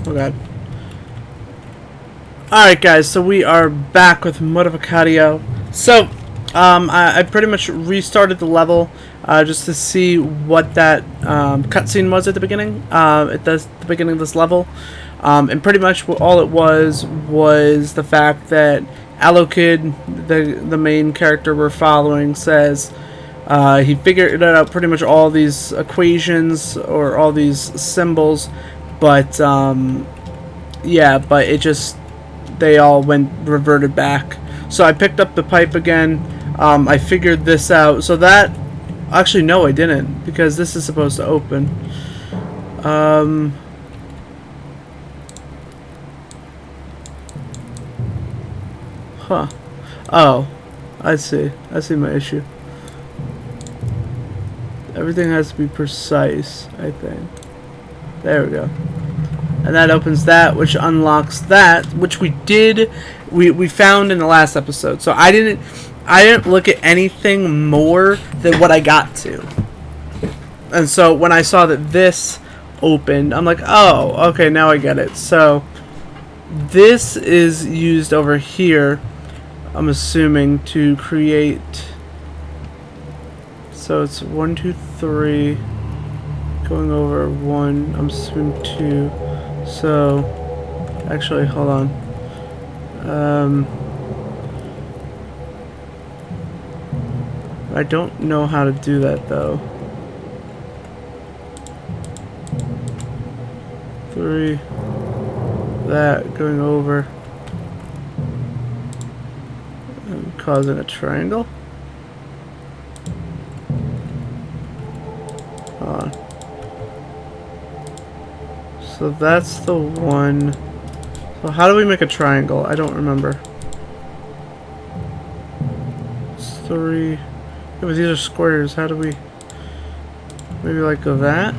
Oh god. Alright guys, so we are back with Mortificatio. So, I pretty much restarted the level just to see what that cutscene was at the beginning, at the beginning of this level. And pretty much all it was the fact that Alokid, the main character we're following, says he figured out pretty much all these equations or all these symbols, but yeah, but it just, they all reverted back. So I picked up the pipe again. I figured this out. So that, actually no, I didn't, because this is supposed to open. Huh. Oh, I see my issue. Everything has to be precise, I think. There we go. And that opens that, which unlocks that, which we found in the last episode. So I didn't look at anything more than what I got to. And so when I saw that this opened, I'm like, oh, okay, now I get it. So this is used over here, I'm assuming, to create. So it's 1, 2, 3, going over 1, I'm assuming 2. So, actually, hold on. I don't know how to do that though. 3, that going over, and causing a triangle. Hold on. So that's the one. So how do we make a triangle? I don't remember. It's 3. Yeah, but these are squares. How do we... Maybe like go that?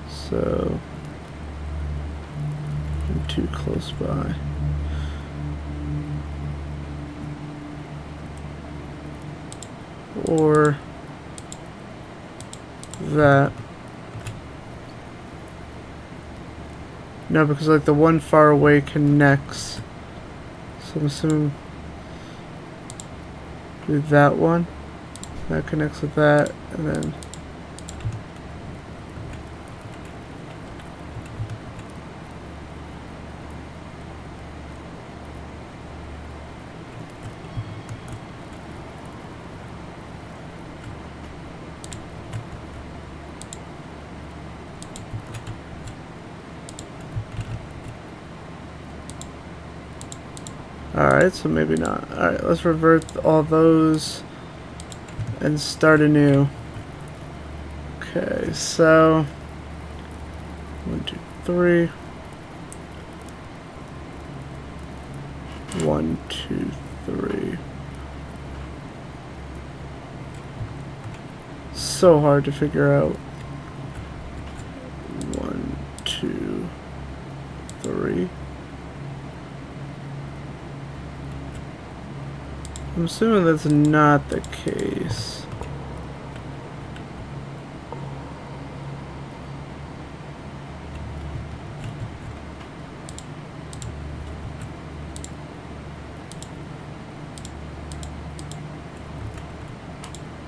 So... I'm too close by. Or... that. No, because like the one far away connects. So I'm assuming do that one. That connects with that, and then alright, so maybe not. Alright, let's revert all those and start anew. Okay, so 1, 2, 3. 1, 2, 3. So hard to figure out. 1, 2, 3. I'm assuming that's not the case.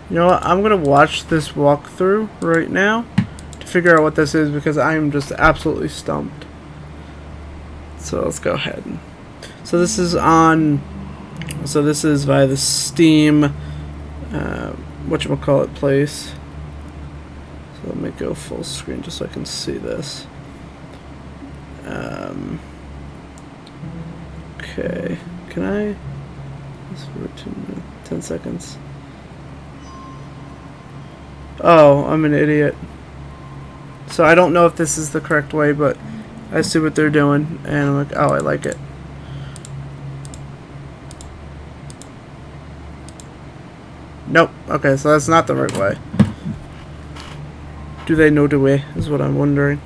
You know what? I'm gonna watch this walkthrough right now to figure out what this is, because I am just absolutely stumped. So let's go ahead. So this is on. So this is via the Steam, whatchamacallit place. So let me go full screen just so I can see this. Okay, can I? This for 10 seconds. Oh, I'm an idiot. So I don't know if this is the correct way, but I see what they're doing, and I'm like, oh, I like it. Nope. Okay, so that's not the right way. Do they know the way, is what I'm wondering.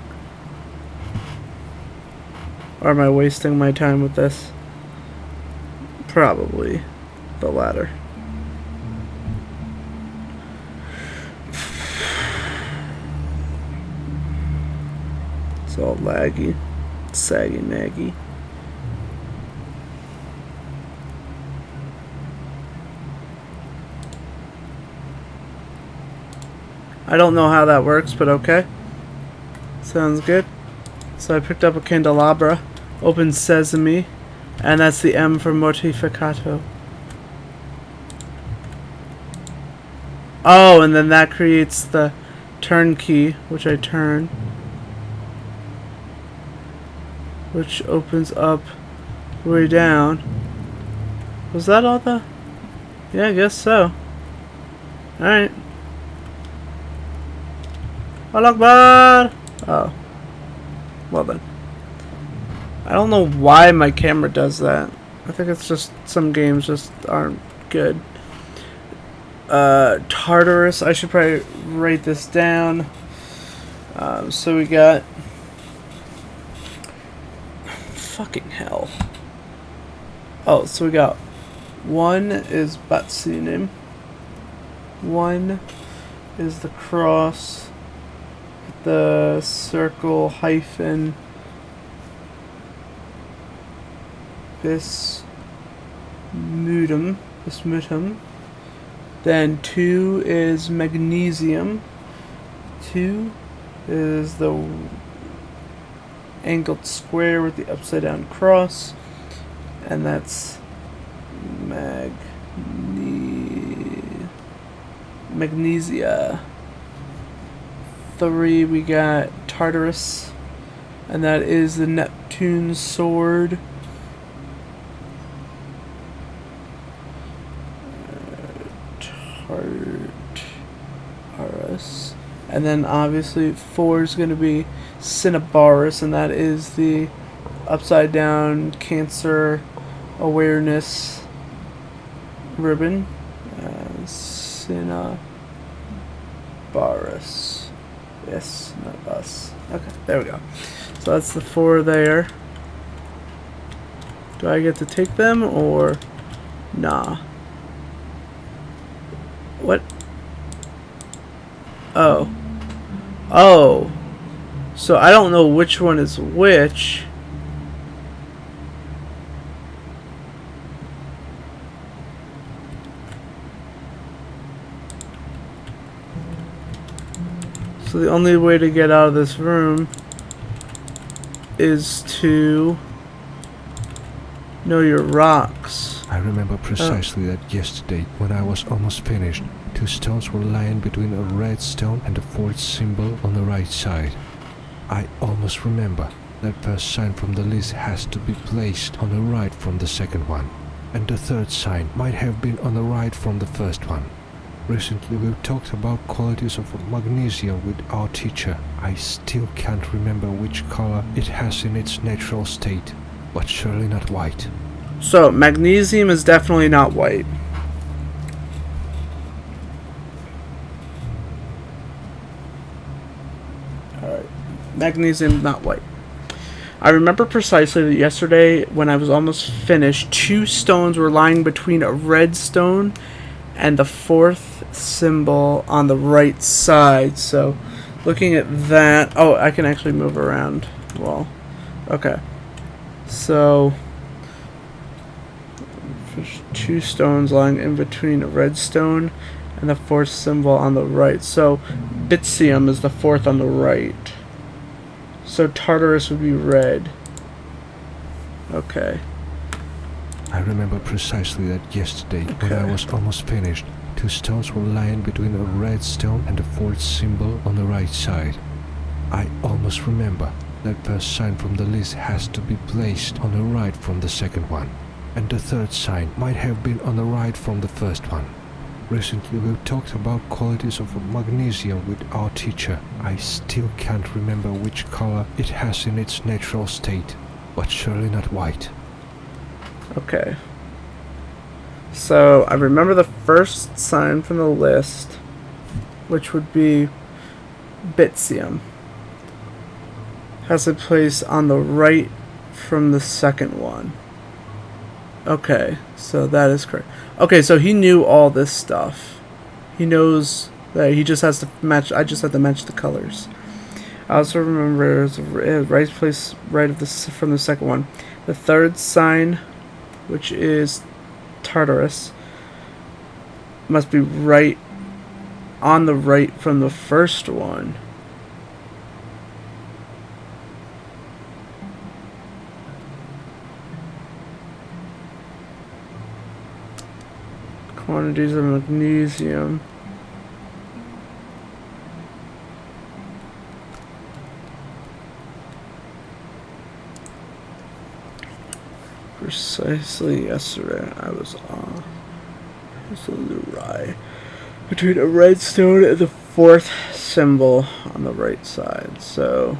Or am I wasting my time with this? Probably the latter. It's all laggy, saggy, naggy. I don't know how that works, but okay. Sounds good. So I picked up a candelabra, open sesame, and that's the M for Mortificatio. Oh, and then that creates the turn key, which I turn, which opens up way down. Was that all the... Yeah, I guess so. Alright. Allah Akbar! Oh. Well then. I don't know why my camera does that. I think it's just some games just aren't good. Tartarus. I should probably write this down. So we got... Fucking hell. Oh, so we got... One is Batsinim. One is the cross. The circle hyphen bismutum. Then 2 is magnesium. 2 is the angled square with the upside down cross, and that's magnesia. 3 we got Tartarus, and that is the Neptune sword. Tartarus, and then obviously 4 is going to be Cinnabarus, and that is the upside down Cancer awareness ribbon. Cinnabarus. Yes, not bus. Okay, there we go. So that's the 4 there. Do I get to take them or nah? What? Oh. Oh. So I don't know which one is which. So the only way to get out of this room is to know your rocks. I remember precisely that yesterday, when I was almost finished, 2 stones were lying between a red stone and a 4th symbol on the right side. I almost remember that first sign from the list has to be placed on the right from the second one, and the 3rd sign might have been on the right from the first one. Recently we've talked about qualities of magnesium with our teacher. I still can't remember which color it has in its natural state, but surely not white. So magnesium is definitely not white. Alright, magnesium not white. I remember precisely that yesterday when I was almost finished, 2 stones were lying between a red stone and the 4th symbol on the right side. So looking at that, oh, I can actually move around. Well, okay, so there's 2 stones lying in between a red stone and the 4th symbol on the right. So Bitsium is the 4th on the right, so Tartarus would be red. Okay, I remember precisely that yesterday, when I was almost finished, 2 stones were lying between a red stone and the 4th symbol on the right side. I almost remember that first sign from the list has to be placed on the right from the second one, and the 3rd sign might have been on the right from the first one. Recently we've talked about qualities of magnesium with our teacher. I still can't remember which color it has in its natural state, but surely not white. Okay. So I remember the first sign from the list, which would be Bitsium, has a place on the right from the second one. Okay, so that is correct. Okay, so he knew all this stuff. He knows that he just has to match. I just have to match the colors. I also remember there's a right place right of this from the second one. The third sign, which is Tartarus, must be right on the right from the first one. Quantities of magnesium. Precisely yesterday, I was absolutely right between a redstone and the fourth symbol on the right side. So,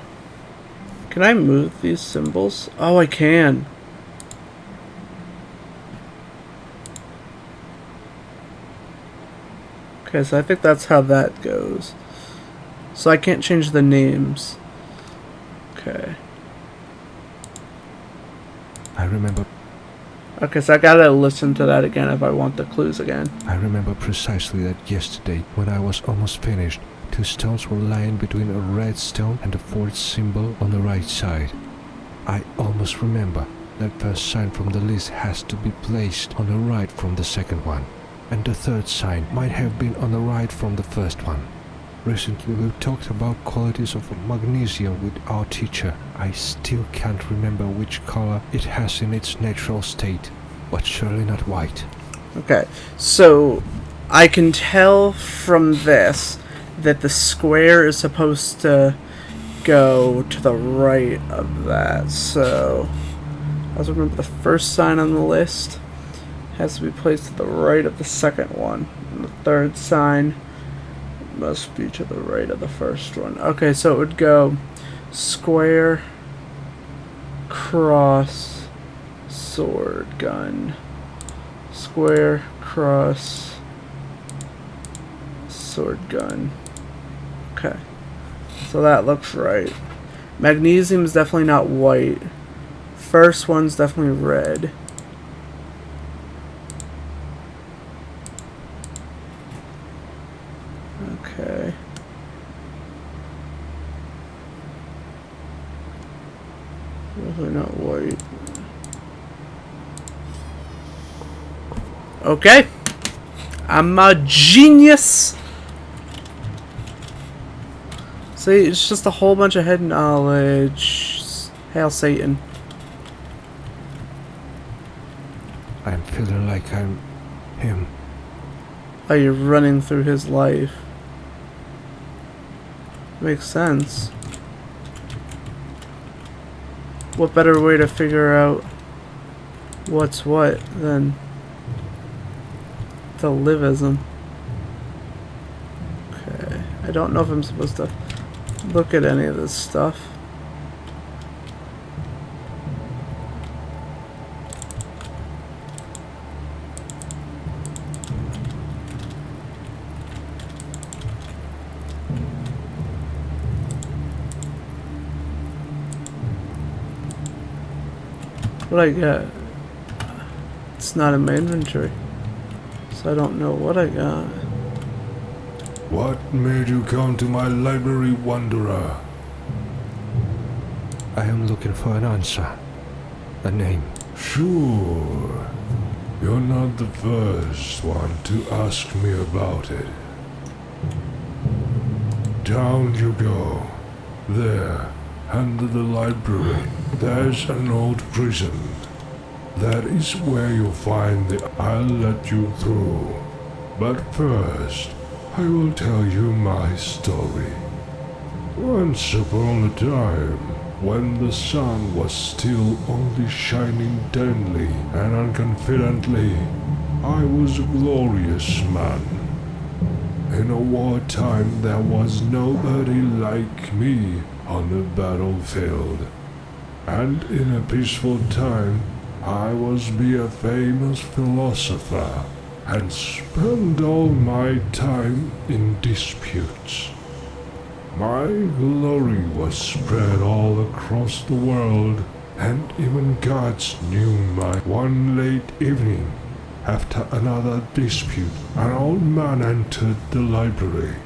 can I move these symbols? Oh, I can. Okay, so I think that's how that goes. So I can't change the names. Okay. I remember. Okay, so I gotta listen to that again if I want the clues again. I remember precisely that yesterday, when I was almost finished, 2 stones were lying between a red stone and the fourth symbol on the right side. I almost remember that first sign from the list has to be placed on the right from the second one, and the third sign might have been on the right from the first one. Recently we talked about qualities of magnesium with our teacher. I still can't remember which color it has in its natural state, but surely not white. Okay, so I can tell from this that the square is supposed to go to the right of that. So I also remember the first sign on the list has to be placed to the right of the second one, and the third sign must be to the right of the first one. Okay, so it would go square, cross, sword, gun. Square, cross, sword, gun. Okay, so that looks right. Magnesium is definitely not white. First one's definitely red. Okay. Definitely not white. Okay. I'm a genius. See, it's just a whole bunch of head knowledge. Hail Satan. I'm feeling like I'm him. Oh, you're running through his life. Makes sense. What better way to figure out what's what than to live as him? Okay. I don't know if I'm supposed to look at any of this stuff. What I got? It's not in my inventory, so I don't know what I got. What made you come to my library, wanderer? I am looking for an answer. A name. Sure. You're not the first one to ask me about it. Down you go. There, under the library, there's an old prison. That is where you'll find the I'll let you through. But first, I will tell you my story. Once upon a time, when the sun was still only shining dimly and unconfidently, I was a glorious man. In a wartime there was nobody like me on the battlefield. And in a peaceful time, I was be a famous philosopher and spend all my time in disputes. My glory was spread all across the world, and even gods knew my. One late evening, after another dispute, an old man entered the library,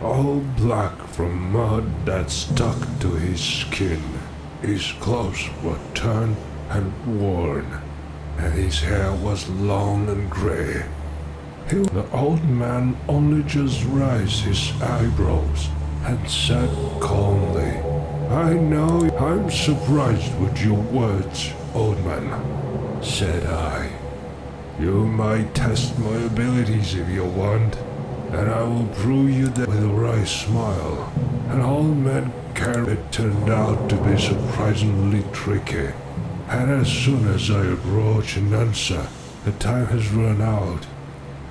all black from mud that stuck to his skin. His clothes were torn and worn, and his hair was long and gray. The old man only just raised his eyebrows and said calmly, "I know I'm surprised with your words, old man," said I. "You might test my abilities if you want, and I will prove you that with a wry smile." An old man carrot turned out to be surprisingly tricky, and as soon as I approach an answer, the time has run out,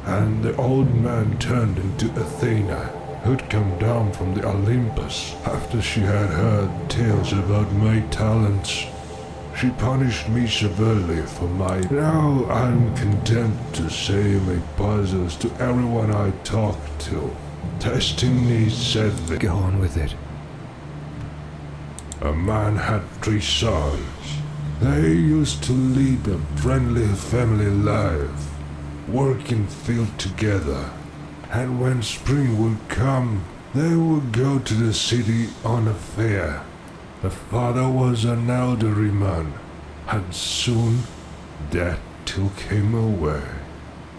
and the old man turned into Athena, who'd come down from the Olympus after she had heard tales about my talents. She punished me severely for my... Now I'm content to say my puzzles to everyone I talk to. Testing needs said that Go on with it. a man had 3 sons. They used to lead a friendly family life, work in field together, and when spring would come, they would go to the city on a fair. The father was an elderly man, and soon death took him away.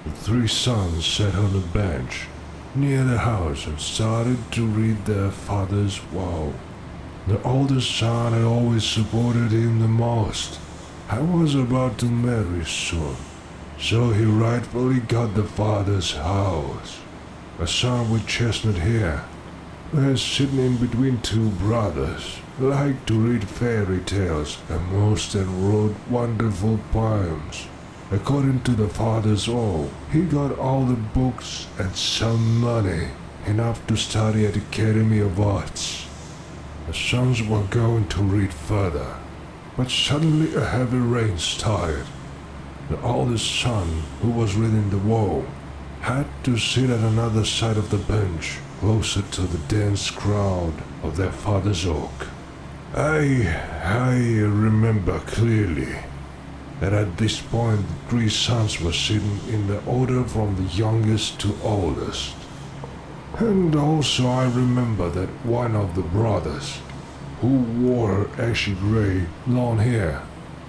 The 3 sons sat on a bench near the house and started to read their father's will. The oldest son had always supported him the most and was about to marry soon, so he rightfully got the father's house. A son with chestnut hair, who was sitting in between 2 brothers, liked to read fairy tales and most wrote wonderful poems. According to the father's will, he got all the books and some money, enough to study at the Academy of Arts. The sons were going to read further, but suddenly a heavy rain started. The oldest son, who was reading the wall, had to sit at another side of the bench, closer to the dense crowd of their father's oak. I remember clearly that at this point the 3 sons were sitting in the order from the youngest to oldest. And also I remember that one of the brothers, who wore ashy gray long hair,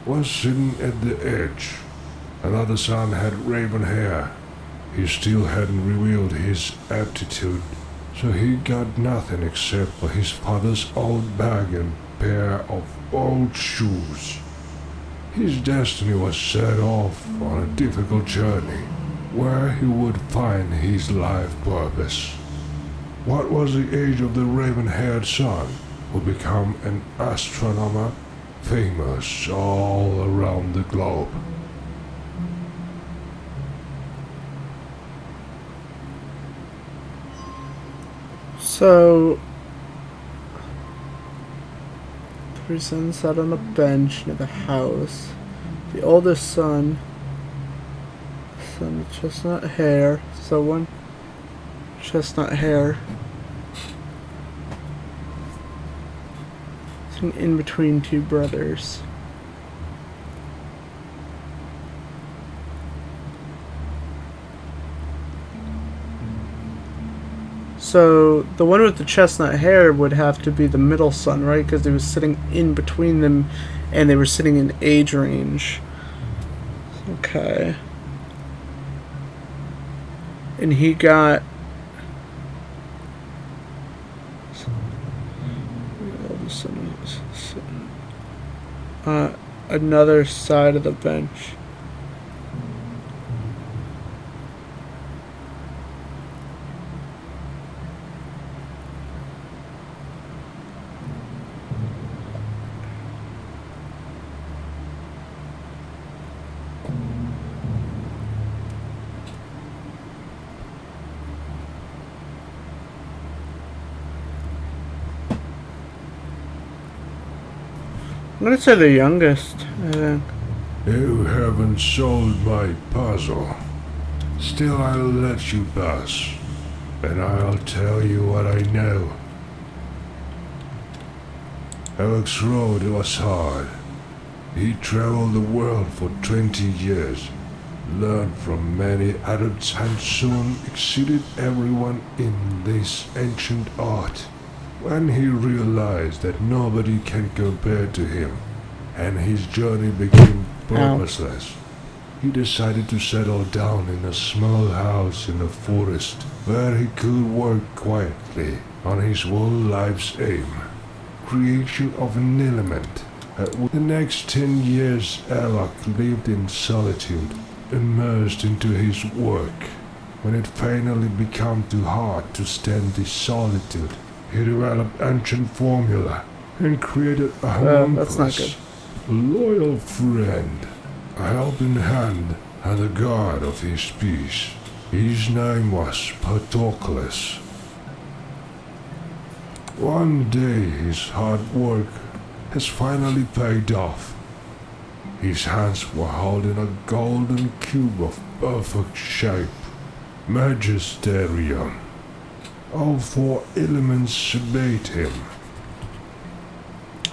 was sitting at the edge. Another son had raven hair. He still hadn't revealed his aptitude, so he got nothing except for his father's old bag and pair of old shoes. His destiny was set off on a difficult journey, where he would find his life purpose. What was the age of the raven-haired son, who became an astronomer, famous all around the globe? So, 3 sons sat on a bench near the house. The oldest son with chestnut hair, so one chestnut hair, sitting in between 2 brothers. So the one with the chestnut hair would have to be the middle son, right? Because he was sitting in between them, and they were sitting in age range. Okay. And he got... another side of the bench. I'm gonna say the youngest, I think. You haven't solved my puzzle. Still, I'll let you pass, and I'll tell you what I know. Alex's road was hard. He traveled the world for 20 years, learned from many adults, and soon exceeded everyone in this ancient art. When he realized that nobody can compare to him, and his journey became purposeless, he decided to settle down in a small house in the forest where he could work quietly on his whole life's aim, creation of an element. The next 10 years Alok lived in solitude, immersed into his work. When it finally became too hard to stand this solitude, he developed ancient formula and created a that's not good. homunculus, a loyal friend, a helping hand, and the guard of his peace. His name was Patroclus. One day his hard work has finally paid off. His hands were holding a golden cube of perfect shape, magisterium. All 4 elements obeyed him.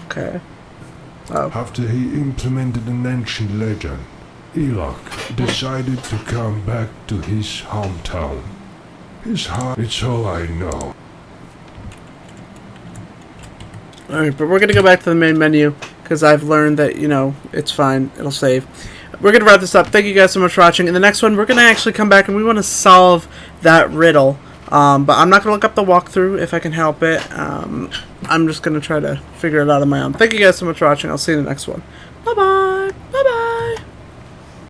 Okay. Oh. After he implemented an ancient legend, Elok decided to come back to his hometown. His heart, it's all I know. Alright, but we're going to go back to the main menu, because I've learned that, you know, it's fine. It'll save. We're going to wrap this up. Thank you guys so much for watching. In the next one, we're going to actually come back and we want to solve that riddle. But I'm not going to look up the walkthrough if I can help it. I'm just going to try to figure it out on my own. Thank you guys so much for watching. I'll see you in the next one. Bye-bye. Bye-bye.